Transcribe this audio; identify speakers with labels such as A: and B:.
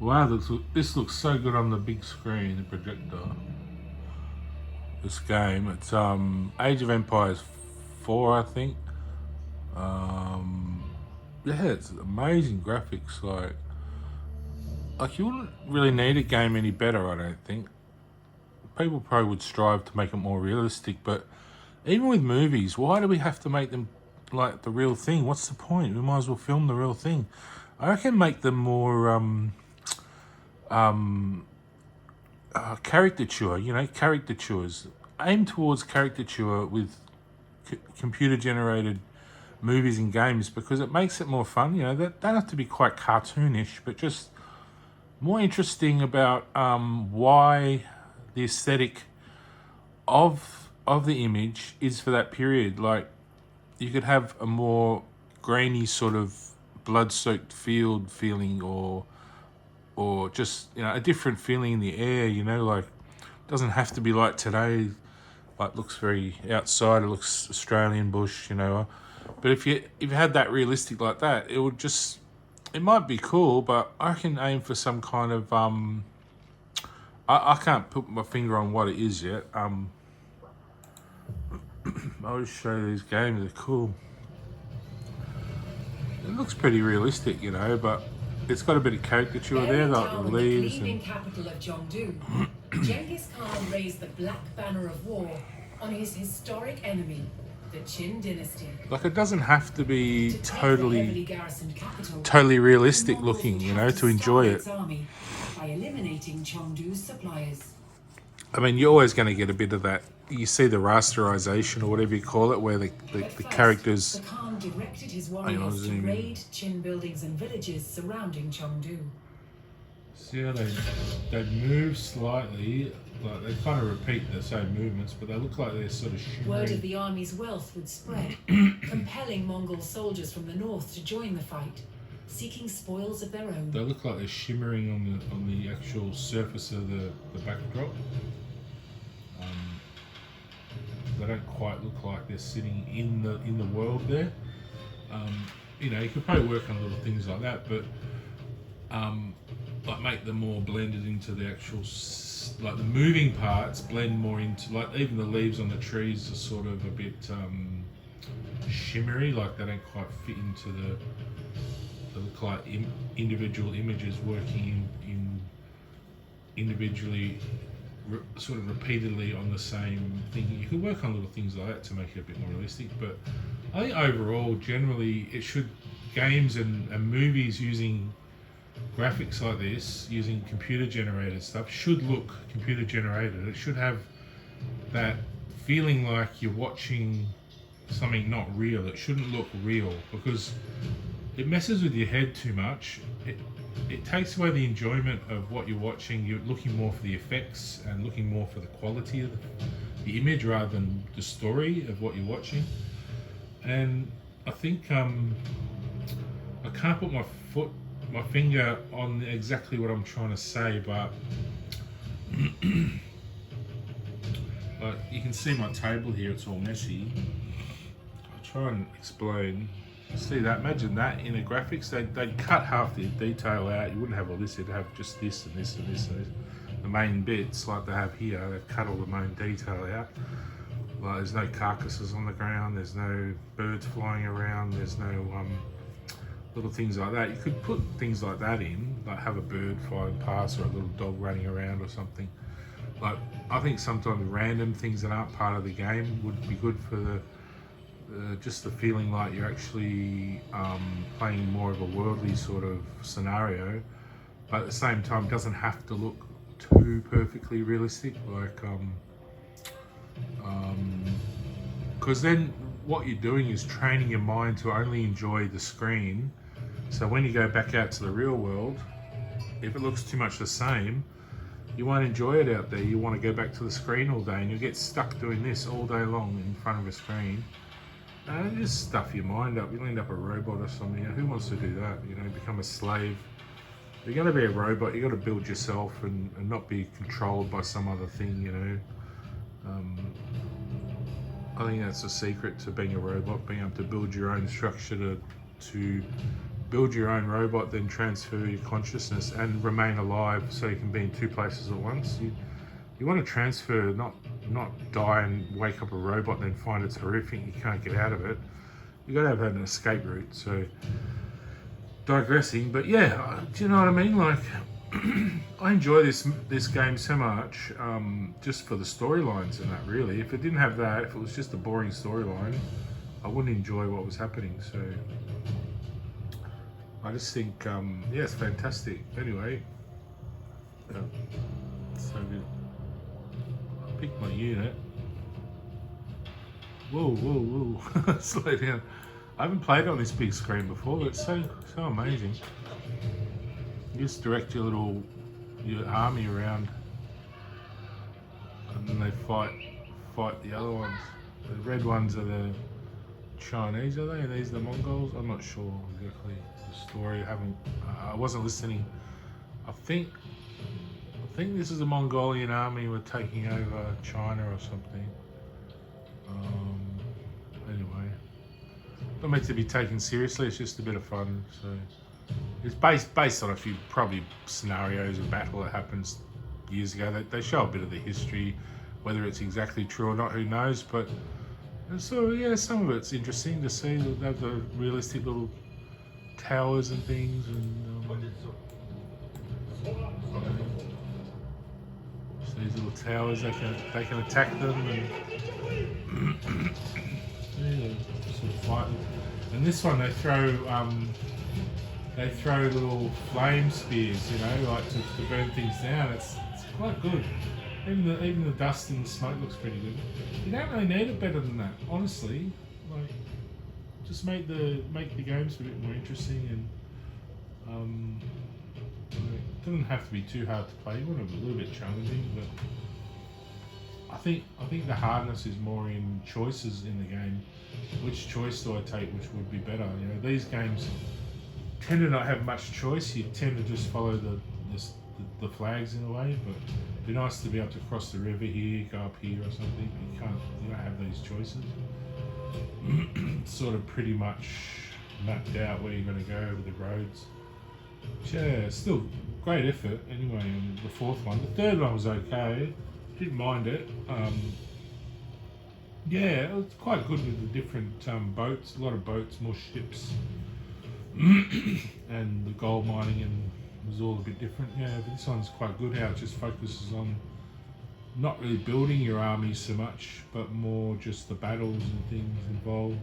A: Wow, this looks so good on the big screen, the projector. This game, it's Age of Empires 4, I think. Um, yeah, it's amazing graphics. Like you wouldn't really need a game any better, I don't think. People probably would strive to make it more realistic, but even with movies, why do we have to make them like the real thing? What's the point? We might as well film the real thing. I reckon make them more caricature, caricatures. Aim towards caricature with computer generated movies and games because it makes it more fun. That don't have to be quite cartoonish, but just more interesting about why the aesthetic of the image is for that period. Like you could have a more grainy sort of blood-soaked field feeling, or just a different feeling in the air. Like it doesn't have to be like today. Like looks very outside. It looks Australian bush. But if you had that realistic like that, it might be cool. But I can aim for some kind of I can't put my finger on what it is yet. I'll just show you these games. They're cool. It looks pretty realistic, but it's got a bit of caricature there, like the leaves
B: The
A: and.
B: capital of Chengdu, Genghis Khan raised the Black Banner of War on his historic enemy, the Qin dynasty.
A: Like it doesn't have to be
B: To take the
A: totally
B: heavily garrisoned capital,
A: totally realistic
B: the Mongols
A: looking,
B: would have
A: to enjoy
B: starve
A: it.
B: its army by eliminating Chengdu's suppliers.
A: I mean, you're always going to get a bit of that. You see the rasterization or whatever you call it, where the
B: First,
A: characters.
B: the Khan directed his
A: I'll
B: warriors to
A: zoom in.
B: raid Qin buildings and villages surrounding Chengdu.
A: See how they move slightly, like they kind of repeat the same movements, but they look like they're sort of
B: Word of
A: shimmering.
B: the army's wealth would spread, compelling Mongol soldiers from the north to join the fight, seeking spoils of their own.
A: They look like they're shimmering on the actual surface of the backdrop. They don't quite look like they're sitting in the world there. You could probably work on little things like that, but like make them more blended into the actual, like the moving parts blend more into, like even the leaves on the trees are sort of a bit shimmery, like they don't quite fit into they look like individual images working in individually, sort of repeatedly on the same thing. You could work on little things like that to make it a bit more realistic, but I think overall, generally, games and movies using graphics like this, using computer generated stuff, should look computer generated. It should have that feeling like you're watching something not real. It shouldn't look real because it messes with your head too much. It takes away the enjoyment of what you're watching. You're looking more for the effects and looking more for the quality of the image rather than the story of what you're watching. And I think I can't put my finger on exactly what I'm trying to say, but like you can see my table here, it's all messy. I'll try and explain. See that? Imagine that in a graphics, they'd cut half the detail out. You wouldn't have all this, you'd have just this and this and this and this. The main bits like they have here, they've cut all the main detail out. Like there's no carcasses on the ground, there's no birds flying around, there's no little things like that. You could put things like that in, like have a bird flying past or a little dog running around or something. Like I think sometimes random things that aren't part of the game would be good for just the feeling like you're actually playing more of a worldly sort of scenario, but at the same time doesn't have to look too perfectly realistic, like because then what you're doing is training your mind to only enjoy the screen. So when you go back out to the real world, if it looks too much the same, you won't enjoy it out there. You want to go back to the screen all day and you get stuck doing this all day long in front of a screen. And just stuff your mind up. You'll end up a robot or something. Who wants to do that? Become a slave. If you're going to be a robot, you've got to build yourself and not be controlled by some other thing, I think that's the secret to being a robot, being able to build your own structure to build your own robot, then transfer your consciousness and remain alive, so you can be in two places at once. You want to transfer, not die and wake up a robot and then find it's horrific, you can't get out of it. You got to have an escape route. So digressing, but yeah, do you know what I mean? Like, I enjoy this game so much, just for the storylines and that. Really, if it didn't have that, if it was just a boring storyline, I wouldn't enjoy what was happening. So I just think, yeah, it's fantastic. Anyway, so good. I picked my unit. Whoa! Slow down. I haven't played on this big screen before, but it's so amazing. You just direct your army around, and then they fight the other ones. The red ones are the Chinese, are they? Are these the Mongols? I'm not sure exactly the story. I wasn't listening. I think this is a Mongolian army were taking over China or something. Anyway, not meant to be taken seriously. It's just a bit of fun. So it's based on a few probably scenarios of battle that happens years ago. They show a bit of the history, whether it's exactly true or not, who knows. But so yeah, some of it's interesting to see. They have the realistic little towers and things, and so these little towers, they can attack them, and yeah, sort of fighting. And this one, they throw little flame spears, you know, like to burn things down. It's quite good. Even the dust and the smoke looks pretty good. You don't really need it better than that, honestly. Like, just make the games a bit more interesting, and it doesn't have to be too hard to play. You want it a little bit challenging, but I think the hardness is more in choices in the game. Which choice do I take? Which would be better? You know, these games tend to not have much choice. You tend to just follow the flags in a way, but it'd be nice to be able to cross the river here, go up here or something. You don't have these choices. It's sort of pretty much mapped out where you're going to go over the roads. But yeah, still great effort anyway. And the fourth one, the third one was okay. Didn't mind it. Yeah, it was quite good with the different boats. A lot of boats, more ships. And the gold mining and was all a bit different. Yeah, but this one's quite good how it just focuses on not really building your armies so much, but more just the battles and things involved.